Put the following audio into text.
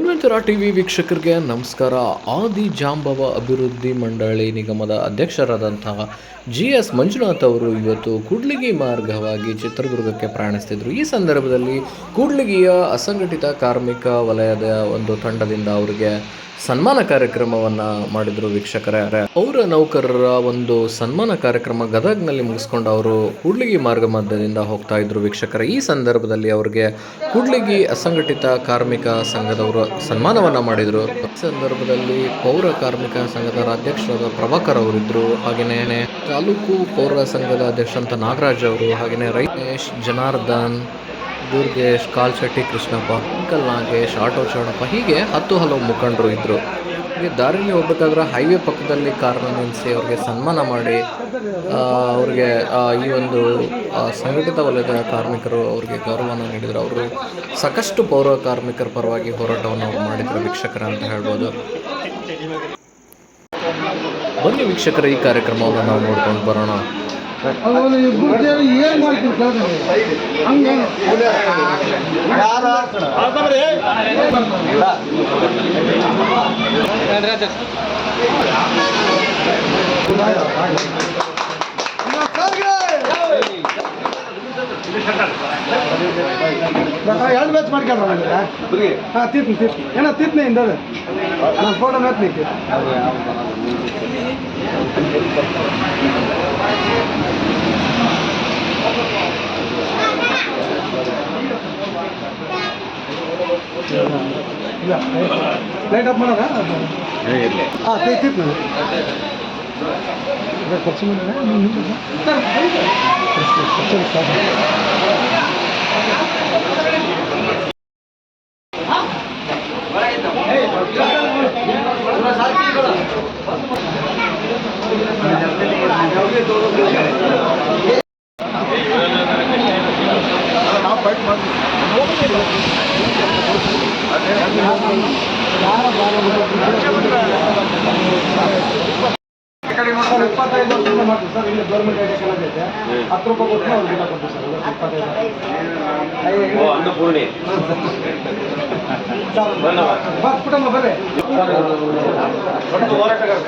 ಬನ್ವಂತರ TV ವೀಕ್ಷಕರಿಗೆ ನಮಸ್ಕಾರ. ಆದಿ ಜಾಂಬವ ಅಭಿವೃದ್ಧಿ ಮಂಡಳಿ ನಿಗಮದ ಅಧ್ಯಕ್ಷರಾದಂತಹ GS ಮಂಜುನಾಥ್ ಅವರು ಇವತ್ತು ಕೂಡ್ಲಿಗಿ ಮಾರ್ಗವಾಗಿ ಚಿತ್ರದುರ್ಗಕ್ಕೆ ಪ್ರಯಾಣಿಸ್ತಿದ್ರು. ಈ ಸಂದರ್ಭದಲ್ಲಿ ಕೂಡ್ಲಿಗಿಯ ಅಸಂಘಟಿತ ಕಾರ್ಮಿಕ ವಲಯದ ಒಂದು ತಂಡದಿಂದ ಅವರಿಗೆ ಸನ್ಮಾನ ಕಾರ್ಯಕ್ರಮವನ್ನು ಮಾಡಿದರು. ವೀಕ್ಷಕರೇ, ಅವರ ನೌಕರರ ಒಂದು ಸನ್ಮಾನ ಕಾರ್ಯಕ್ರಮ ಗದಗ್ನಲ್ಲಿ ಮುಗಿಸ್ಕೊಂಡು ಅವರು ಕೂಡ್ಲಿಗಿ ಮಾರ್ಗ ಮಧ್ಯದಿಂದ ಹೋಗ್ತಾ ಇದ್ರು. ವೀಕ್ಷಕರೇ, ಈ ಸಂದರ್ಭದಲ್ಲಿ ಅವರಿಗೆ ಕೂಡ್ಲಿಗಿ ಅಸಂಘಟಿತ ಕಾರ್ಮಿಕ ಸಂಘದವರು ಸನ್ಮಾನವನ್ನು ಮಾಡಿದರು. ಈ ಸಂದರ್ಭದಲ್ಲಿ ಪೌರ ಕಾರ್ಮಿಕ ಸಂಘದ ಅಧ್ಯಕ್ಷರಾದ ಪ್ರಭಾಕರ್ ಅವರಿದ್ದರು. ಹಾಗೆಯೇ ತಾಲೂಕು ಪೌರ ಸಂಘದ ಅಧ್ಯಕ್ಷರಂತ ನಾಗರಾಜ್ ಅವರು, ಹಾಗೆಯೇ ರೈತೇಶ್, ಜನಾರ್ದನ್, ದುರ್ಗೇಶ್, ಕಾಲ್ಶೆಟ್ಟಿ ಕೃಷ್ಣಪ್ಪ, ಅಂಕಲ್ ನಾಗೇಶ್, ಆಟೋ ಚೌಡಪ್ಪ, ಹೀಗೆ ಹಲವು ಮುಖಂಡರು ಇದ್ದರು. ಹೀಗೆ ದಾರಿಯಲ್ಲಿ ಹೋಗ್ಬೇಕಾದ್ರೆ ಹೈವೇ ಪಕ್ಕದಲ್ಲಿ ಕಾರನ್ನು ನಿಲ್ಲಿಸಿ ಅವ್ರಿಗೆ ಸನ್ಮಾನ ಮಾಡಿ ಅವ್ರಿಗೆ ಈ ಒಂದು ಸಂಘಟಿತ ವಲಯದ ಕಾರ್ಮಿಕರು ಅವ್ರಿಗೆ ಗೌರವವನ್ನು ನೀಡಿದರು. ಅವರು ಸಾಕಷ್ಟು ಪೌರ ಕಾರ್ಮಿಕರ ಪರವಾಗಿ ಹೋರಾಟವನ್ನು ಅವರು ಮಾಡಿದರು ವೀಕ್ಷಕರ ಅಂತ ಹೇಳ್ಬೋದು. ಬನ್ನಿ ವೀಕ್ಷಕರ, ಈ ಕಾರ್ಯಕ್ರಮವನ್ನು ನಾವು ನೋಡ್ಕೊಂಡು ಬರೋಣ. ಏನು ಮಾಡ್ತೀವಿ ಹಂಗೆ ಎರಡು ಮ್ಯಾಚ್ ಮಾಡ್ಕೊಂಡ್ರೆ ಹಾಂ ತೀರ್ತೀನಿ ಏನೋ ತೀರ್ತೀನಿ ಇಂದದು ನಾನು ಫೋಟೋ ಮ್ಯಾಚ್ ನಿಂತು ಇಲ್ಲ ಲೈಟ್ ಆಫ್ ಮಾಡೋಣ ಹಾಂ ತೀರ್ತೀನಿ ಖರ್ಚು $25 ಮಾಡ್ತೀವಿ ಸರ್. ಇಲ್ಲಿ ಗೌರ್ಮೆಂಟ್ ಐಡಿಯಾ ಐತೆ ₹10 ಕೊಟ್ಟು ಅವ್ರು ಗಿಡ ಕೊಡ್ತೀವಿ ಸರ್. 25 ಅನ್ನಪೂರ್ಣಿ ಕುಟುಂಬ ಬರ್ರಿ ಹೋರಾಟಗಾರ